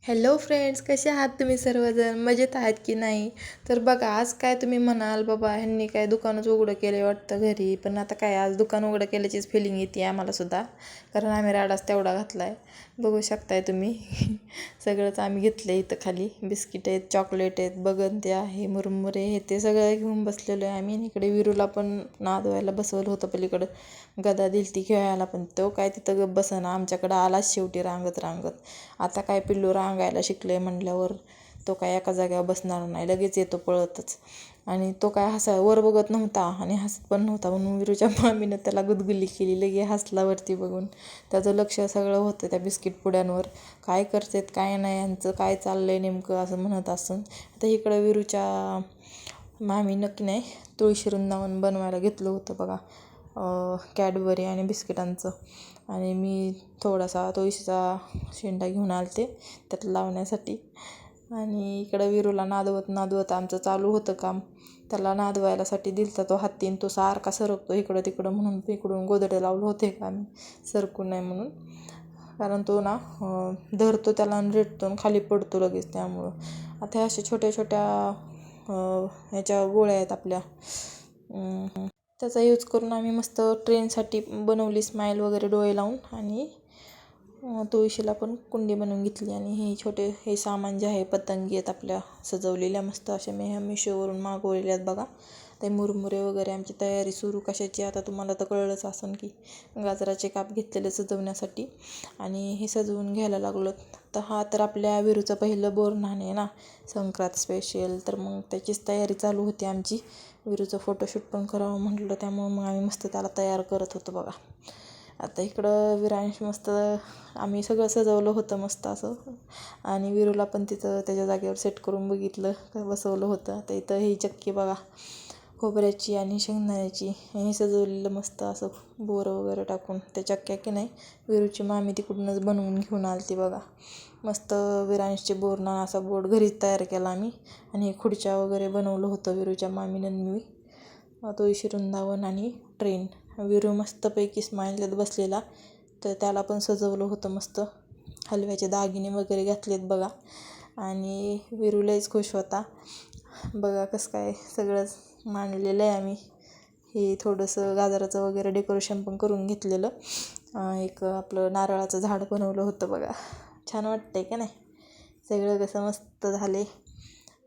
Hello friends, कसे आहात तुम्ही सर्वजण? मजेत आहात की नाही? तर बघा, आज काय तुम्ही म्हणाल, बाबा ह्यांनी काय दुकानच उघडं केलं वाटतं घरी. पण आता काय, आज दुकान उघडं केल्याचीच फिलिंग येते आम्हालासुद्धा, कारण आम्ही राडाच तेवढा घातला आहे. बघू शकताय तुम्ही. सगळंच आम्ही घेतलं इथं खाली. बिस्किट आहेत, चॉकलेट आहेत, बगनते आहे, मुरमुरे हे ते सगळं घेऊन बसलेलो आहे आम्ही. इकडे विरूला पण नादवायला बसवलं होतं पलीकडं. गदा दिलती खेळायला, पण तो काय तिथं गप्प बसना, आमच्याकडं आलाच शेवटी रांगत रांगत. आता काय पिल्लू रांगायला शिकले म्हणल्यावर तो काय एका जागेवर बसणार नाही, लगेच येतो पळतच. आणि तो काय वर बघत नव्हता आणि हसत पण नव्हता, म्हणून विरूच्या मामीनं त्याला गुदगुली केली. लगे हसला वरती बघून. त्याचं लक्ष सगळं होतं त्या बिस्किट पुड्यांवर. काय करतात काय नाही, यांचं काय चाललंय नेमकं असं म्हणत असून. आता इकडं विरूच्या मामीनं की नाही तुळशी वृंदावन बनवायला घेतलं होतं बघा, कॅडबरी आणि बिस्किटांचं. आणि मी थोडासा तुळशीचा शेंडा घेऊन आलते त्यात लावण्यासाठी. आणि इकडं विरूला नादवत नादवत आमचं चालू होतं काम. त्याला नादवायलासाठी दिलता तो हातीन, तो सारखा सरकतो इकडं तिकडं, म्हणून इकडून गोदडे लावलं होते का मी सरकू नये म्हणून. कारण तो ना धरतो त्याला आणि रेटतो आणि खाली पडतो लगेच. त्यामुळं आता ह्या अशा छोट्या छोट्या ह्याच्या गोळ्या आहेत आपल्या, त्याचा यूज करून आम्ही मस्त ट्रेनसाठी बनवली स्माईल वगैरे डोळे लावून. आणि तुळशीला पण कुंडी बनवून घेतली. आणि हे छोटे हे सामान जे आहे, पतंगी आहेत आपल्या सजवलेल्या मस्त अशा मिशोवरून मागवलेल्या आहेत बघा. ते मुरमुरे वगैरे आमची तयारी सुरू कशाची, आता तुम्हाला तर कळलंच असेल की गाजराचे काप घेतलेले सजवण्यासाठी. आणि हे सजवून घ्यायला लागलो. तर हा तर आपल्या विरूचं पहिलं बोरन्हाण आहे ना, संक्रांत स्पेशल. तर मग त्याचीच तयारी चालू होती आमची. विरूचं फोटोशूट पण करावं म्हटलं, त्यामुळं मग आम्ही मस्त त्याला तयार करत होतो बघा. आता इकडं विरांश मस्त, आम्ही सगळं सजवलं होतं मस्त असं. आणि विरूला पण तिथं त्याच्या जागेवर सेट करून बघितलं, बसवलं होतं. आता इथं ही चक्की बघा, खोबऱ्याची आणि शेंगदाण्याची, हे सजवलेलं मस्त असं बोरं वगैरे टाकून. त्या चक्क्या की नाही विरूची मामी तिकडूनच बनवून घेऊन आलती बघा. मस्त विरांशचे बोरन्हाण असा बोर्ड घरीच तयार केला आम्ही. आणि खुर्च्या वगैरे बनवलं होतं विरूच्या मामीनं मी. तुळशी वृंदावन आणि ट्रेन. विरू मस्तपैकी स्माईल देत बसलेला, तर त्याला पण सजवलं होतं मस्त. हलव्याचे दागिने वगैरे घातलेत बघा. आणि विरू लयच खुश होता बघा. कसं काय सगळंच मांडलेलं आहे आम्ही. हे थोडंसं गाजराचं वगैरे डेकोरेशन पण करून घेतलेलं. एक आपलं नारळाचं झाड बनवलं होतं बघा. छान वाटतंय का नाही? सगळं कसं मस्त झाले.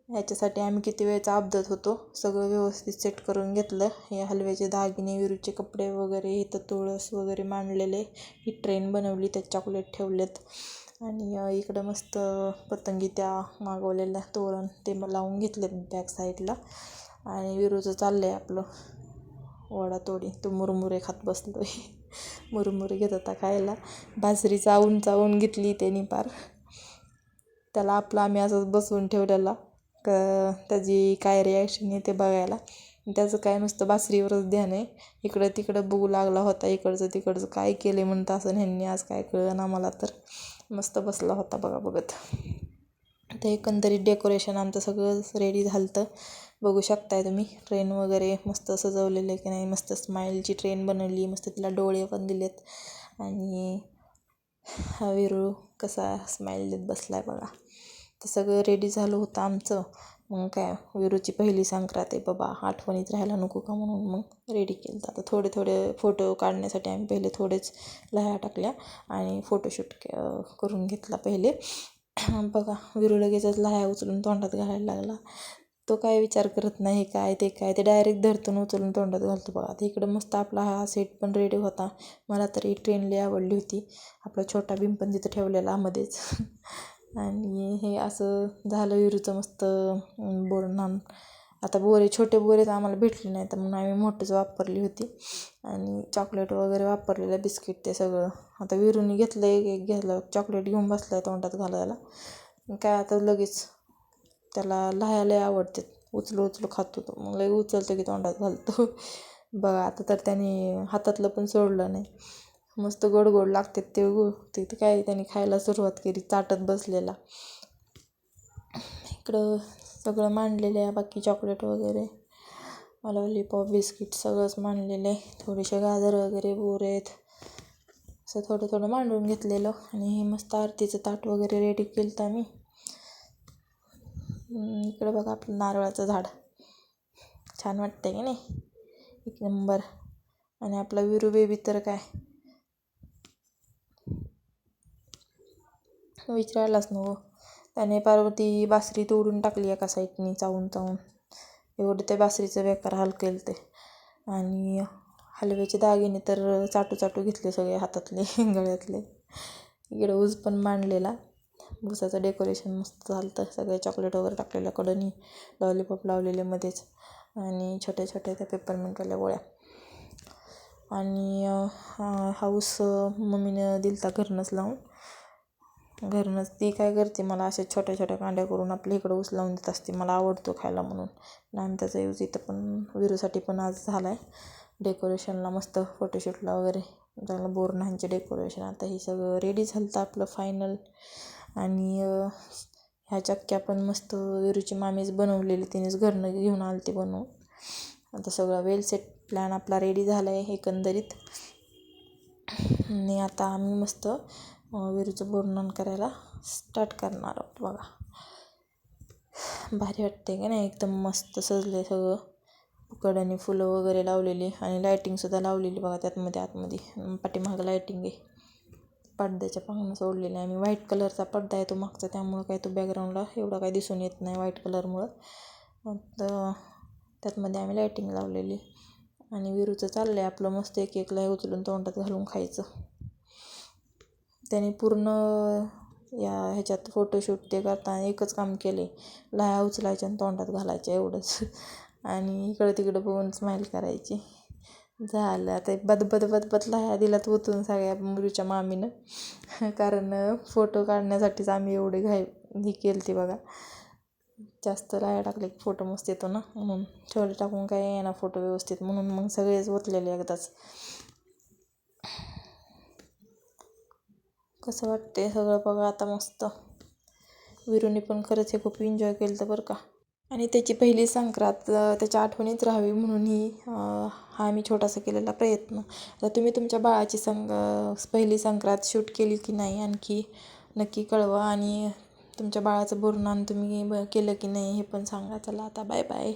ह्याच्यासाठी आम्ही किती वेळचा अपदत होतो. सगळं व्यवस्थित सेट करून घेतलं. हे हलव्याचे दागिने, विरूचे कपडे वगैरे, इथं तुळस वगैरे मांडलेले. ही ट्रेन बनवली, त्यात चॉकलेट ठेवलेत. आणि इकडं मस्त पतंगी त्या मागवलेल्या तोरण ते लावून घेतलेत बॅक साईडला. आणि विरूचं चाललं आहे आपलं वडातोडी. तो मुरमुरे खात बसलो आहे. मुरमुरे घेत होता खायला. बाजरी चावून चावून घेतली त्याने पार. त्याला आपला आम्ही असंच बसवून ठेवलेला, त्याची काय रिॲक्शन येते बघायला. त्याचं काय नुसतं बासरीवरच ध्यान आहे. इकडं तिकडं बघू लागला होता, इकडचं तिकडचं काय केले म्हणतं असं ह्यांनी आज, काय कळलं ना मला तर. मस्त बसला होता बघा बघत. ते एकंदरीत डेकोरेशन आमचं सगळं रेडी झालं होतं. बघू शकताय तुम्ही. ट्रेन वगैरे मस्त सजवलेलं आहे की नाही. मस्त स्माईलची ट्रेन बनवली, मस्त तिला डोळे पण दिलेत. आणि हा विरू कसा स्माईल देत बसला आहे बघा. तर सगळं रेडी झालं होतं आमचं. मग काय, विरूची पहिली संक्रांत आहे बाबा, आठवणीत राहायला नको का, म्हणून मग रेडी केलं. आता थोडे थोडे फोटो काढण्यासाठी आम्ही पहिले थोडेच लह्या टाकल्या आणि फोटोशूट करून घेतला पहिले. बघा, विरू लगेचच लह्या उचलून तोंडात घालायला लागला. तो काय विचार करत नाही काय ते काय, ते डायरेक्ट धरतून उचलून तोंडात घालतो बघा. आता इकडं मस्त आपला हा सेट पण रेडी होता. मला तर ही ट्रेन लई आवडली होती. आपला छोटा भीम पण तिथं ठेवलेला मध्येच. आणि हे असं झालं विरूचं मस्त बोरन्हाण. आता छोटे बोरे तर आम्हाला भेटले नाही, तर म्हणून आम्ही मोठंच वापरली होती. आणि चॉकलेट वगैरे वापरलेलं, बिस्किट ते सगळं. आता विरूने घेतलं, एक घेतलं चॉकलेट घेऊन बसला आहे तोंडात घालायला. काय आता लगेच त्याला लहायला आवडते, उचलू उचलू खातो तो. मग लई उचलतो की तोंडात घालतो. बघा आता तर त्याने हातातलं पण सोडलं नाही. मस्त गोड गोड लागतात ते काय त्याने खायला सुरुवात केली, चाटत बसलेला. इकडं सगळं मांडलेलं आहे, बाकी चॉकलेट वगैरे, लॉलीपॉप, बिस्किट सगळंच मांडलेलं आहे. थोडेसे गाजर वगैरे, बोर आहेत. असं थोडं थोडं मांडून घेतलेलं. आणि हे मस्त आरतीचं ताट वगैरे रेडी केलं तर मी. इकडं बघा आपलं नारळाचं झाड, छान वाटतंय की नाही, एक नंबर. आणि आपला विरू बेबी तर काय विचारायलाच नको. त्याने पार्वती बासरी तोडून टाकली एका साईडनी चावून चावून, एवढं त्या बासरीचं बेकार हाल केलं ते. आणि हलव्याचे दागिने तर चाटू चाटू घेतले सगळे हातातले गळ्यातले. इकडे ऊस पण मांडलेला, ऊसाचं डेकोरेशन मस्त झालं तर, सगळे चॉकलेट वगैरे टाकलेल्या कडनी, लॉलीपॉप लावलेले मध्येच, आणि छोट्या छोट्या त्या पेपरमिंटवाल्या गोळ्या. आणि हाऊस मम्मीनं दिलता घरनंच लावून. घरनंच ती काय करते, मला अशा छोट्या छोट्या कांड्या करून आपल्या इकडं ऊस लावून देत असते, मला आवडतो खायला म्हणून. आणि त्याचा यूज इथं पण विरूसाठी पण आज झाला आहे डेकोरेशनला, मस्त फोटोशूटला वगैरे झालं. बोरणांचे डेकोरेशन आता हे सगळं रेडी झालं तर आपलं फायनल. आणि ह्या चक्क्या पण मस्त विरूची मामीच बनवलेली, तिनेच घरनं घेऊन आली ती बनवून. आता सगळा वेल सेट प्लॅन आपला रेडी झाला आहे एकंदरीत. आणि आता आम्ही मस्त विरूचं बोरनन करायला स्टार्ट करणार आहोत बघा. भारी वाटते का नाही, एकदम मस्त सजले सगळं, कडनी फुलं वगैरे लावलेली आणि लायटिंगसुद्धा लावलेली बघा त्यातमध्ये आतमध्ये. पाठीमागं लायटिंग आहे, पडद्याच्या पांगणं सोडलेलं आहे. आम्ही व्हाईट कलरचा पडदा आहे तो मागचा, त्यामुळं काय तो बॅकग्राऊंडला एवढा काही दिसून येत नाही व्हाईट कलरमुळं. तर त्यातमध्ये आम्ही लायटिंग लावलेली. आणि विरूचं चाललं आहे आपलं मस्त एक एक लय उचलून तोंडात घालून खायचं. त्याने पूर्ण या ह्याच्यात फोटोशूट ते करताना एकच काम केलं आहे, लाया उचलायच्या आणि तोंडात घालायच्या एवढंच. आणि इकडं तिकडं बघून स्माईल करायची. झालं आता बदबद लाया दिलात ओतून सगळ्या मुलीच्या मामीनं, कारण फोटो काढण्यासाठीच आम्ही एवढे ही केली ती बघा. जास्त लाया टाकले की फोटो मस्त येतो ना, म्हणून थोडे टाकून काय येणार फोटो व्यवस्थित, म्हणून मग सगळेच ओतलेले एकदाच. कसं वाटते सगळं बघा आता मस्त. विरूने पण खरंच हे खूप एन्जॉय केलं तर बरं का. आणि त्याची पहिली संक्रांत त्याच्या आठवणीत राहावी म्हणून हा मी छोटासा केलेला प्रयत्न. तर तुम्ही तुमच्या बाळाची पहिली संक्रांत शूट केली की नाही आणखी नक्की कळवा. आणि तुमच्या बाळाचं बोरन्हाण तुम्ही केलं की नाही हे पण सांगा. चला आता बाय बाय.